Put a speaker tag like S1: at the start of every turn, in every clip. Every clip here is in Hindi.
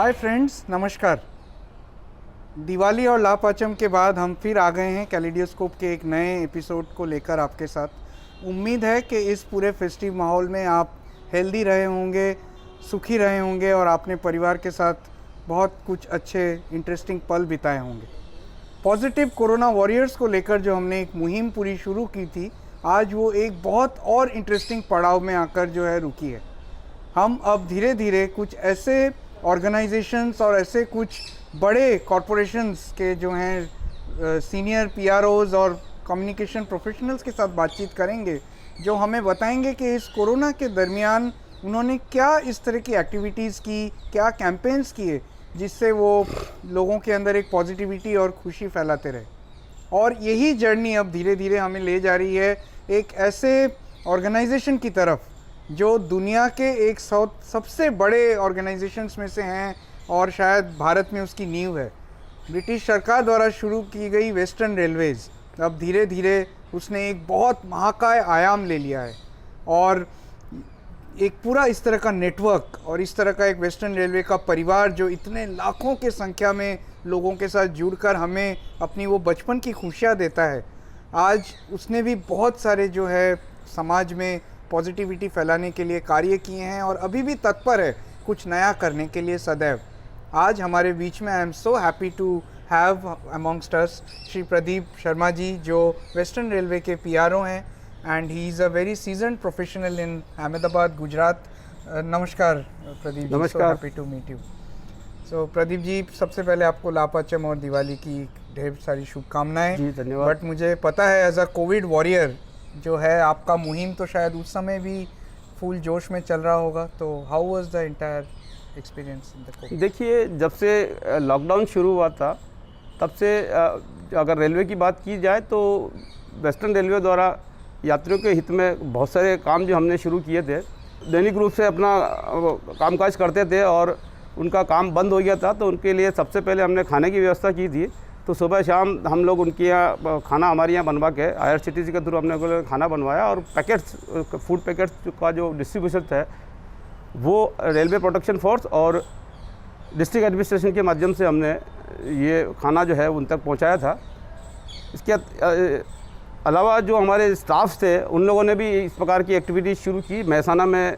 S1: हाय फ्रेंड्स, नमस्कार। दिवाली और लापाचम के बाद हम फिर आ गए हैं कैलिडियोस्कोप के एक नए एपिसोड को लेकर आपके साथ। उम्मीद है कि इस पूरे फेस्टिव माहौल में आप हेल्दी रहे होंगे, सुखी रहे होंगे और अपने परिवार के साथ बहुत कुछ अच्छे इंटरेस्टिंग पल बिताए होंगे। पॉजिटिव कोरोना वॉरियर्स को लेकर जो हमने एक मुहिम पूरी शुरू की थी, आज वो एक बहुत और इंटरेस्टिंग पड़ाव में आकर जो है रुकी है। हम अब धीरे धीरे कुछ ऐसे ऑर्गेनाइजेशंस और ऐसे कुछ बड़े कॉरपोरेशंस के जो हैं सीनियर पीआरओज और कम्युनिकेशन प्रोफेशनल्स के साथ बातचीत करेंगे, जो हमें बताएंगे कि इस कोरोना के दरमियान उन्होंने क्या इस तरह की एक्टिविटीज़ की, क्या कैंपेन्स किए जिससे वो लोगों के अंदर एक पॉजिटिविटी और खुशी फैलाते रहे। और यही जर्नी अब धीरे धीरे हमें ले जा रही है एक ऐसे ऑर्गेनाइजेशन की तरफ जो दुनिया के एक सबसे बड़े ऑर्गेनाइजेशंस में से हैं और शायद भारत में उसकी नींव है। ब्रिटिश सरकार द्वारा शुरू की गई वेस्टर्न रेलवेज़ अब धीरे धीरे उसने एक बहुत महाकाय आयाम ले लिया है और एक पूरा इस तरह का नेटवर्क और इस तरह का एक वेस्टर्न रेलवे का परिवार जो इतने लाखों के संख्या में लोगों के साथ जुड़कर हमें अपनी वो बचपन की खुशियाँ देता है, आज उसने भी बहुत सारे जो है समाज में पॉजिटिविटी फैलाने के लिए कार्य किए हैं और अभी भी तत्पर है कुछ नया करने के लिए सदैव। आज हमारे बीच में I am so happy to have amongst us Shri Pradeep Sharma ji, जो वेस्टर्न रेलवे के पीआरओ हैं and he is a very seasoned professional in Ahmedabad, Gujarat. नमस्कार प्रदीप जी,
S2: नमस्कार।
S1: Happy to meet you. So Pradeep ji, सबसे पहले आपको लापाचम और दिवाली की ढेर सारी शुभकामनाएं।
S2: जी, धन्यवाद।
S1: बट मुझे पता है एज अ कोविड वॉरियर जो है आपका मुहिम तो शायद उस समय भी फुल जोश में चल रहा होगा, तो how was the entire experience in the Covid?
S2: देखिए, जब से लॉकडाउन शुरू हुआ था तब से अगर रेलवे की बात की जाए तो वेस्टर्न रेलवे द्वारा यात्रियों के हित में बहुत सारे काम जो हमने शुरू किए थे। दैनिक रूप से अपना कामकाज करते थे और उनका काम बंद हो गया था, तो उनके लिए सबसे पहले हमने खाने की व्यवस्था की थी। तो सुबह शाम हम लोग उनके यहाँ खाना हमारे यहाँ बनवा के IRCTC के थ्रू हमने उनको खाना बनवाया और पैकेट्स, फूड पैकेट्स का जो डिस्ट्रीब्यूशन है वो रेलवे प्रोटेक्शन फोर्स और डिस्ट्रिक्ट एडमिनिस्ट्रेशन के माध्यम से हमने ये खाना जो है उन तक पहुँचाया था। इसके अलावा जो हमारे स्टाफ थे उन लोगों ने भी इस प्रकार की एक्टिविटीज़ शुरू की। महसाना में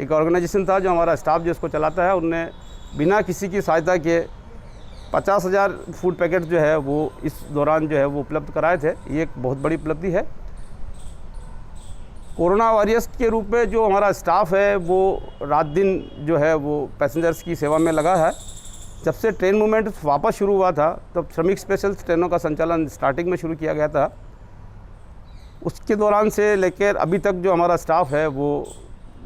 S2: एक ऑर्गेनाइजेशन था जो हमारा स्टाफ जो इसको चलाता है, उनने बिना किसी की सहायता के 50,000 फूड पैकेट जो है वो इस दौरान जो है वो उपलब्ध कराए थे। ये एक बहुत बड़ी उपलब्धि है। कोरोना वॉरियर्स के रूप में जो हमारा स्टाफ है वो रात दिन जो है वो पैसेंजर्स की सेवा में लगा है। जब से ट्रेन मूवमेंट वापस शुरू हुआ था तब श्रमिक स्पेशल ट्रेनों का संचालन स्टार्टिंग में शुरू किया गया था। उसके दौरान से लेकर अभी तक जो हमारा स्टाफ है वो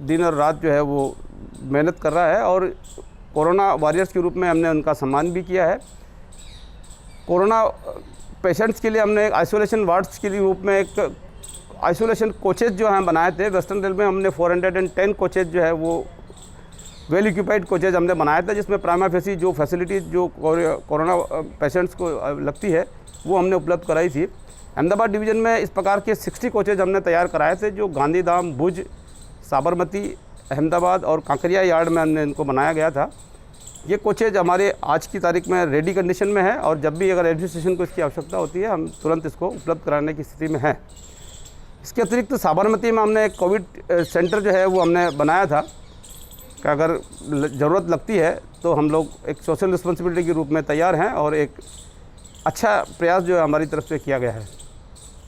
S2: दिन और रात जो है वो मेहनत कर रहा है और कोरोना वॉरियर्स के रूप में हमने उनका सम्मान भी किया है। कोरोना पेशेंट्स के लिए हमने एक आइसोलेशन वार्ड्स के रूप में एक आइसोलेशन कोचेज जो हैं बनाए थे। वेस्टर्न रेलवे में हमने 410 कोचेज जो है वो वेल इक्विपाइड कोचेज हमने बनाया था, जिसमें प्राइमा फेसी जो फैसिलिटीज़ जो कोरोना पेशेंट्स को लगती है वो हमने उपलब्ध कराई थी। अहमदाबाद डिवीज़न में इस प्रकार के 60 कोचेज हमने तैयार कराए थे जो गांधीधाम, भुज, साबरमती, अहमदाबाद और कांकरिया यार्ड में हमने इनको बनाया गया था। ये कोचेज हमारे आज की तारीख में रेडी कंडीशन में है और जब भी अगर एडमिनिस्ट्रेशन को इसकी आवश्यकता होती है हम तुरंत इसको उपलब्ध कराने की स्थिति में हैं। इसके अतिरिक्त साबरमती में हमने एक कोविड सेंटर जो है वो हमने बनाया था कि अगर ज़रूरत लगती है तो हम लोग एक सोशल रिस्पॉन्सिबिलिटी के रूप में तैयार हैं और एक अच्छा प्रयास जो है हमारी तरफ से किया गया है।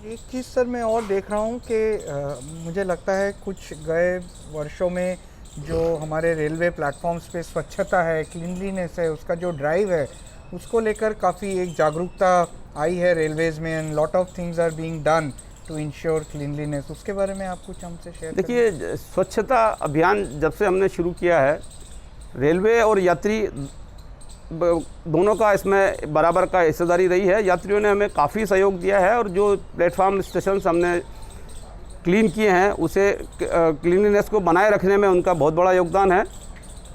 S1: एक चीज़ सर मैं और देख रहा हूँ कि मुझे लगता है कुछ गए वर्षों में जो हमारे रेलवे प्लेटफॉर्म्स पे स्वच्छता है, क्लीनलीनेस है, उसका जो ड्राइव है उसको लेकर काफ़ी एक जागरूकता आई है रेलवेज़ में and lot of things are being done to ensure cleanliness. उसके बारे में आप कुछ हमसे शेयर करें?
S2: देखिए, स्वच्छता अभियान जब से हमने शुरू किया है, रेलवे और यात्री दोनों का इसमें बराबर का हिस्सेदारी रही है। यात्रियों ने हमें काफ़ी सहयोग दिया है और जो प्लेटफार्म स्टेशन हमने क्लीन किए हैं उसे क्लीनलीनेस को बनाए रखने में उनका बहुत बड़ा योगदान है।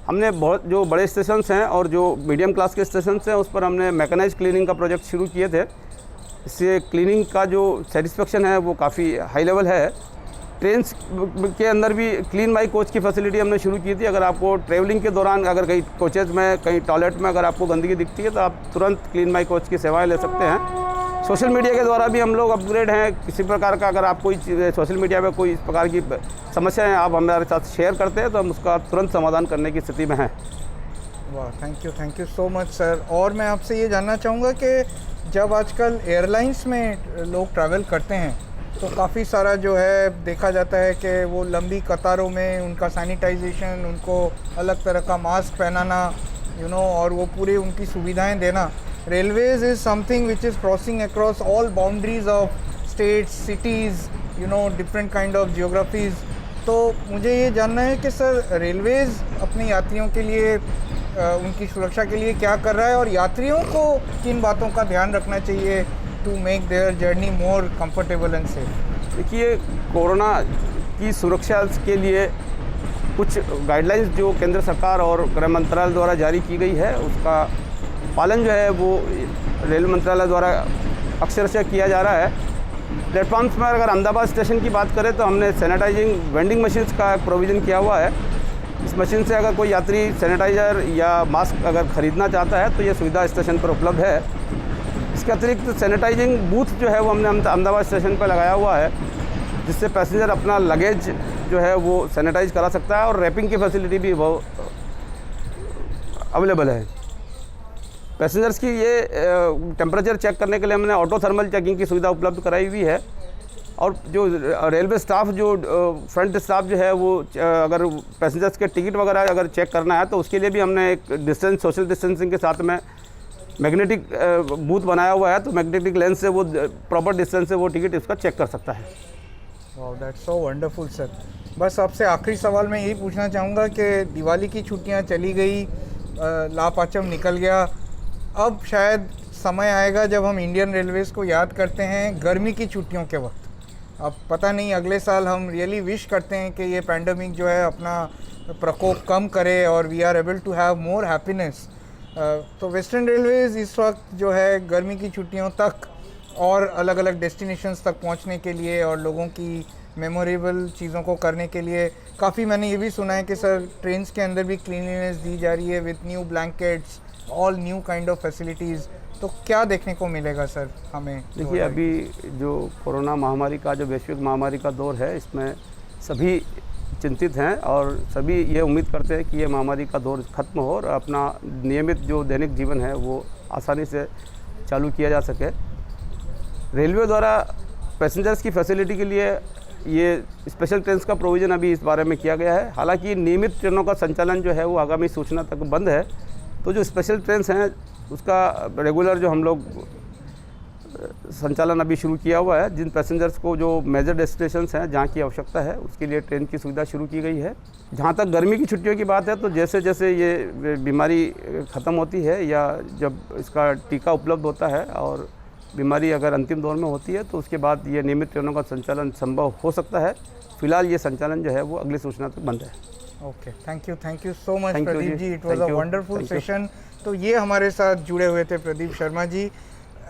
S2: हमने बहुत जो बड़े स्टेशंस हैं और जो मीडियम क्लास के स्टेशंस हैं उस पर हमने मैकेनाइज्ड क्लीनिंग का प्रोजेक्ट शुरू किए थे। इससे क्लीनिंग का जो सेटिस्फेक्शन है वो काफ़ी हाई लेवल है ट्रेन के अंदर भी क्लीन माई कोच की फैसिलिटी हमने शुरू की थी। अगर आपको ट्रैवलिंग के दौरान अगर कहीं कोचेज़ में, कहीं टॉयलेट में अगर आपको गंदगी दिखती है तो आप तुरंत क्लीन माई कोच की सेवाएं ले सकते हैं। सोशल मीडिया के द्वारा भी हम लोग अपग्रेड हैं। किसी प्रकार का अगर आप कोई सोशल मीडिया पे कोई इस प्रकार की समस्याएं आप हमारे साथ शेयर करते हैं तो हम उसका तुरंत समाधान करने की स्थिति में हैं।
S1: वाह, thank you so much sir. और मैं आपसे ये जानना चाहूँगा कि जब आजकल एयरलाइंस में लोग ट्रैवल करते हैं तो काफ़ी सारा जो है देखा जाता है कि वो लंबी कतारों में उनका सैनिटाइजेशन, उनको अलग तरह का मास्क पहनाना, और वो पूरे उनकी सुविधाएं देना। Railways is something which is crossing across all boundaries of states, cities, different kind of geographies. तो मुझे ये जानना है कि सर रेलवेज़ अपने यात्रियों के लिए उनकी सुरक्षा के लिए क्या कर रहा है और यात्रियों को किन बातों का ध्यान रखना चाहिए to make their journey more comfortable and safe.
S2: देखिए, कोरोना की सुरक्षा के लिए कुछ गाइडलाइंस जो केंद्र सरकार और गृह मंत्रालय द्वारा जारी की गई है उसका पालन जो है वो रेल मंत्रालय द्वारा अक्षरशः किया जा रहा है। प्लेटफॉर्म्स में अगर अहमदाबाद स्टेशन की बात करें तो हमने सैनिटाइजिंग वेंडिंग मशीन्स का प्रोविज़न किया हुआ है। इस मशीन से अगर कोई यात्री सैनिटाइज़र या मास्क अगर ख़रीदना चाहता है तो ये सुविधा स्टेशन पर उपलब्ध है। इसके अतिरिक्त सैनिटाइजिंग बूथ जो है वो हमने अहमदाबाद स्टेशन पर लगाया हुआ है, जिससे पैसेंजर अपना लगेज जो है वो सैनिटाइज करा सकता है और रैपिंग की फैसिलिटी भी वो अवेलेबल है। पैसेंजर्स की ये टेम्परेचर चेक करने के लिए हमने ऑटो थर्मल चेकिंग की सुविधा उपलब्ध कराई हुई है। और जो रेलवे स्टाफ, जो फ्रंट स्टाफ जो है वो अगर पैसेंजर्स के टिकट वगैरह अगर चेक करना है तो उसके लिए भी हमने एक डिस्टेंस, सोशल डिस्टेंसिंग के साथ में मैग्नेटिक बूथ बनाया हुआ है। तो मैग्नेटिक लेंस से वो प्रॉपर डिस्टेंस से वो टिकट इसका चेक कर सकता है।
S1: वाह, दैट्स सो वंडरफुल सर। बस आपसे आखिरी सवाल मैं यही पूछना चाहूँगा कि दिवाली की छुट्टियाँ चली गई, लापाचम निकल गया, अब शायद समय आएगा जब हम इंडियन रेलवेज़ को याद करते हैं गर्मी की छुट्टियों के वक्त। अब पता नहीं, अगले साल हम रियली विश करते हैं कि ये पैंडमिक जो है अपना प्रकोप कम करे और we are able to have more happiness. तो वेस्टर्न रेलवेज़ इस वक्त जो है गर्मी की छुट्टियों तक और अलग अलग डेस्टिनेशंस तक पहुंचने के लिए और लोगों की मेमोरेबल चीज़ों को करने के लिए काफ़ी, मैंने ये भी सुना है कि सर ट्रेन्स के अंदर भी क्लीनलीनेस दी जा रही है with new blankets, all new kind of facilities. तो क्या देखने को मिलेगा सर हमें?
S2: देखिए, अभी जो कोरोना महामारी का, जो वैश्विक महामारी का दौर है, इसमें सभी चिंतित हैं और सभी ये उम्मीद करते हैं कि ये महामारी का दौर खत्म हो और अपना नियमित जो दैनिक जीवन है वो आसानी से चालू किया जा सके। रेलवे द्वारा पैसेंजर्स की फैसिलिटी के लिए ये स्पेशल ट्रेन्स का प्रोविज़न अभी इस बारे में किया गया है। हालांकि नियमित ट्रेनों का संचालन जो है वो आगामी सूचना तक बंद है। तो जो स्पेशल ट्रेन्स हैं उसका रेगुलर जो हम लोग संचालन अभी शुरू किया हुआ है। जिन पैसेंजर्स को जो मेजर डेस्टिनेशंस हैं जहाँ की आवश्यकता है उसके लिए ट्रेन की सुविधा शुरू की गई है। जहाँ तक गर्मी की छुट्टियों की बात है तो जैसे जैसे ये बीमारी ख़त्म होती है या जब इसका टीका उपलब्ध होता है और बीमारी अगर अंतिम दौर में होती है तो उसके बाद ये नियमित ट्रेनों का संचालन संभव हो सकता है। फिलहाल ये संचालन जो है वो अगली सूचना तक बंद है।
S1: Okay, thank you so much Pradeep ji, it was a wonderful session. तो ये हमारे साथ जुड़े हुए थे प्रदीप शर्मा जी,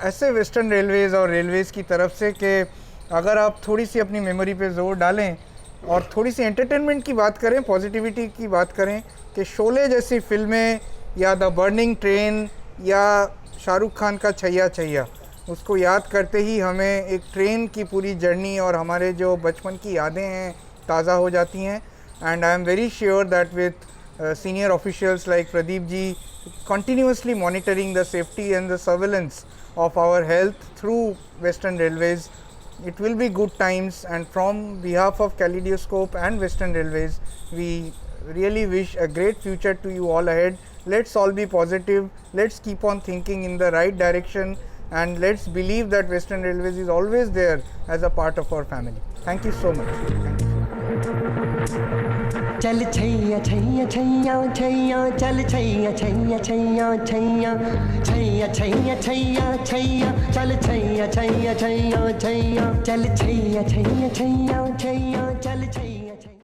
S1: ऐसे वेस्टर्न रेलवेज़ और रेलवेज़ की तरफ से कि अगर आप थोड़ी सी अपनी मेमोरी पे जोर डालें और थोड़ी सी एंटरटेनमेंट की बात करें, पॉजिटिविटी की बात करें, कि शोले जैसी फिल्में या द बर्निंग ट्रेन या शाहरुख खान का छैया छैया, उसको याद करते ही हमें एक ट्रेन की पूरी जर्नी और हमारे जो बचपन की यादें हैं ताज़ा हो जाती हैं। And I am very sure that with senior officials like Pradeep ji continuously monitoring the safety and the surveillance of our health through Western Railways, it will be good times. And from behalf of Kaleidoscope and Western Railways, we really wish a great future to you all ahead. Let's all be positive, let's keep on thinking in the right direction, and let's believe that Western Railways is always there as a part of our family. Thank you so much. Thank you.
S3: चल छैया छैया छैया छैया, चल छैया छैया छैया छैया, छैया छैया छैया छैया, चल छैया छैया छैया छैया, चल छैया छैया छैया छैया, चल छैया।